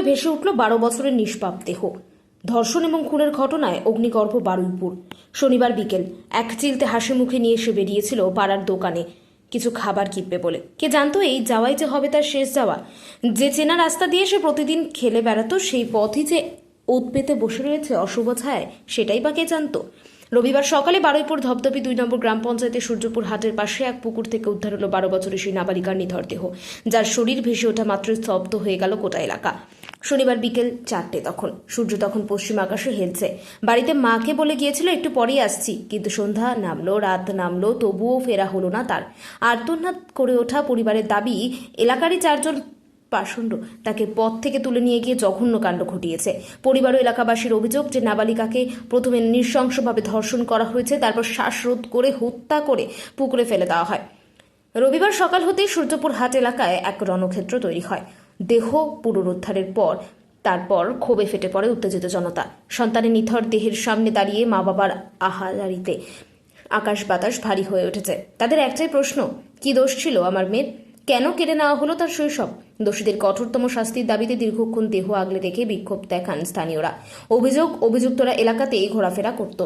ভেসে উঠল 12 বছরের নিষ্পাপ দেহ। ধর্ষণ এবং খুনের ঘটনায় অগ্নিগর্ভ বারুইপুর। শনিবার বিকেল এক চিলতে হাসি মুখে নিয়ে এসে বেরিয়েছিল পাড়ার দোকানে কিছু খাবার কিনবে বলে। কে জানতো এই যাওয়াই যে হবে তার শেষ যাওয়া। যে চেনা রাস্তা দিয়ে সে প্রতিদিন খেলে বেড়াতো, সেই পথই যে ওত পেতে বসে রয়েছে অশুভ ছায়, সেটাই বা কে জানতো। রবিবার সকালে বারুইপুর ধপধপি 2 নম্বর গ্রাম পঞ্চায়েতের সূর্যপুর হাটের পাশে এক পুকুর থেকে উদ্ধার হলো 12 বছরের সেই নাবালিকার নিথর দেহ, যার শরীর ভেসে ওঠা মাত্র স্তব্ধ হয়ে গেল গোটা এলাকা। শনিবার বিকেল 4টে তখন। সূর্য তখন পশ্চিম আকাশে হেলছে। বাড়িতে মাকে বলে গিয়েছিল একটু পরেই আসছি, কিন্তু সন্ধ্যা নামলো, রাত নামলো, তবুও ফেরা হলো না তার। আর্তনাদ করে ওঠা পরিবারের দাবি, এলাকারই 4 জন পাষণ্ড তাকে পথ থেকে তুলে নিয়ে গিয়ে জঘন্য কাণ্ড ঘটিয়েছে। পরিবার ও এলাকাবাসীর অভিযোগ যে নাবালিকাকে প্রথমে নৃশংসভাবে ধর্ষণ করা হয়েছে, তারপর শ্বাসরোধ করে হত্যা করে পুকুরে ফেলে দেওয়া হয়। রবিবার সকাল হতেই সূর্যপুর হাট এলাকায় এক রণক্ষেত্র তৈরি হয়। দেহ পুনরুদ্ধারের পর তারপর ক্ষোভে ফেটে পড়ে উত্তেজিত জনতা। সন্তানের নিথর দেহের সামনে দাঁড়িয়ে মা বাবার আহাজারিতে আকাশ বাতাস ভারী হয়ে উঠেছে। তাদের একটাই প্রশ্ন, কি দোষ ছিল আমার মেয়ের? কেন কেড়ে নেওয়া হলো তার শৈশব? দোষীদের কঠোরতম শাস্তির দাবিতে দীর্ঘক্ষণ দেহ আগলে রেখে বিক্ষোভ দেখান স্থানীয়রা। অভিযুক্তরা এলাকাতেই ঘোরাফেরা করত।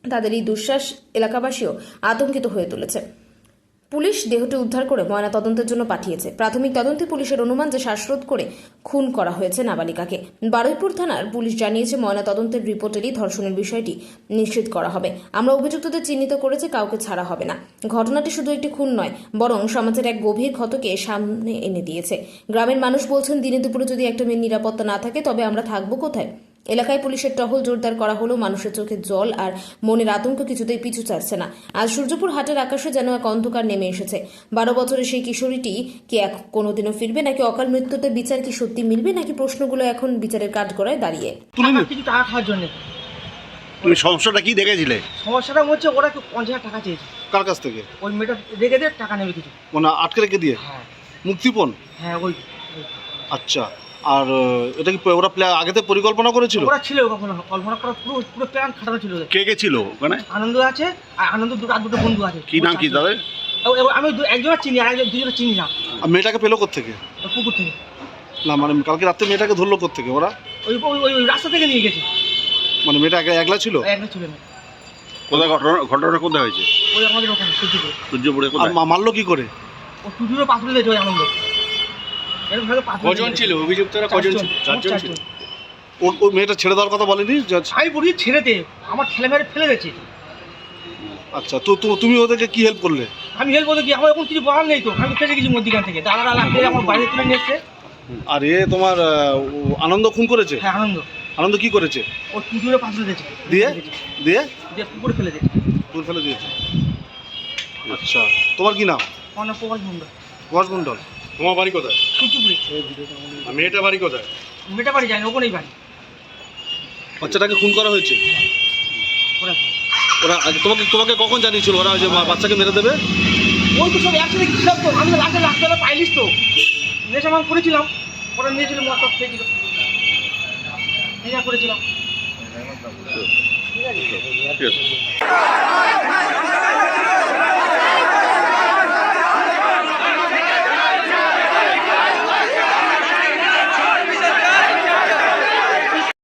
তাদের এই দুঃশ্বাস এলাকাবাসীও আতঙ্কিত হয়ে তুলেছে। পুলিশ দেহটি উদ্ধার করে ময়না তদন্তের জন্য পাঠিয়েছে। প্রাথমিক তদন্তে পুলিশের অনুমান যে শ্বাসরোধ করে খুন করা হয়েছে নাবালিকাকে। বারুইপুর থানার পুলিশ জানিয়েছে, ময়না তদন্তের রিপোর্টেরই ধর্ষণের বিষয়টি নিশ্চিত করা হবে। আমরা অভিযুক্তদের চিহ্নিত করেছি, কাউকে ছাড়া হবে না। ঘটনাটি শুধু একটি খুন নয়, বরং সমাজের এক গভীর ক্ষতকে সামনে এনে দিয়েছে। গ্রামের মানুষ বলছেন, দিনে দুপুরে যদি একটা মেয়ের নিরাপত্তা না থাকে তবে আমরা থাকবো কোথায়? এলাকায় পুলিশের টহল জোরদার করা হলো। মানুষের চোখে জল আর মনের আতঙ্ক কিছুতেই পিছু ছাড়ছে না। আজ সূর্যপুর হাটের আকাশে যেন এক অন্ধকার নেমে এসেছে। 12 বছরের সেই কিশোরীটি কি কোনোদিনও ফিরবে, নাকি অকাল মৃত্যুতে বিচার কি সত্যি মিলবে, নাকি প্রশ্নগুলো এখন বিচারের কাঠগড়ায় দাঁড়িয়ে? কিছু টাকা খাওয়ার জন্য। তুমি সমস্যাটা কি দেখেছিলে? সমস্যাটা হচ্ছে ওরা 50,000 টাকা চেয়েছে। কার কাছ থেকে? ওই মেয়েটা রেখে দিয়ে টাকা নেবে কিছু। মানে আটকে রেখে দিয়ে? হ্যাঁ মুক্তিপণ? হ্যাঁ ওই। আচ্ছা, আর এটা কি ওরা আগেতে পরিকল্পনা করেছিল? ওরা ছিল কখনো কল্পনা করা, পুরো প্ল্যান খাটানো ছিল। কে কে ছিল ওখানে? আনন্দ আছে, আর আনন্দ দুটো বন্ধু আছে। কি নাম কি তাদের? আমি একজনের চিনি, আর দুজনের চিনি না। আর মেয়েটাকে পেলো কোত্থেকে? পুকুর থেকে। না মানে কালকে রাত্রে মেয়েটাকে ধরলো কোত্থেকে ওরা? ওই ওই রাস্তা থেকে নিয়ে গেছে। মানে মেয়েটা একলা ছিল? একলা ছিল না। কোথায় ঘটনাটা কোথায় হয়েছে? ওই আমাদের ওখানে সূর্যপুরে। আর মারলো কি করে? ও টুটুরও পাথর দিয়েছে ওই আনন্দ। কজন ছিল অভিযুক্তরা? কজন ছিল? 4 জন ছিল। ও মেয়েটা ছেড়ে দেওয়ার কথা বলেনি? আমি বলি ছেড়ে দে, আমার ঠেলে মেরে ফেলে গেছে। আচ্ছা, তো তুমি ওদেরকে কি হেল্প করলে? আমি হেল্প করতে কি, আমার এখন কিছু বলার নেই তো। আমি ফেসে গেছি মধ্যিখান থেকে, দাঁড়া লাগতে আমার বাইরে তুলে নিয়ে এসছে। আর তোমার আনন্দ খুন করেছে? হ্যাঁ আনন্দ কি করেছে? ও টুটুরে পাথর দিয়েছে। দিয়ে দিয়ে দিয়ে পুকুরে ফেলে দিয়েছে। পুকুরে ফেলে দিয়েছে। আচ্ছা, তোমার কি নাম? অনেক প্রকাশ মন্ডল। প্রকাশ মন্ডল। তোমার বাড়ি কোথায়? টুটুপুরে। আর মেয়েটা বাড়ি কোথায়? মেয়েটা বাড়ি যায় না, ওখানেই বাড়ি। বাচ্চাটাকে খুন করা হয়েছে? ওরা তোমাকে কখন জানিয়েছিল ওরা যে বাচ্চাকে মেরে দেবে? ওই তো সব একসাথে ছিলাম তো, আমি তো রাস্তাবেলা পাইলিস তো নেশা মান করেছিলাম। ওরা নিয়েছিল মদ খেয়েছিল, নেশা করেছিলাম। ঠিক আছে।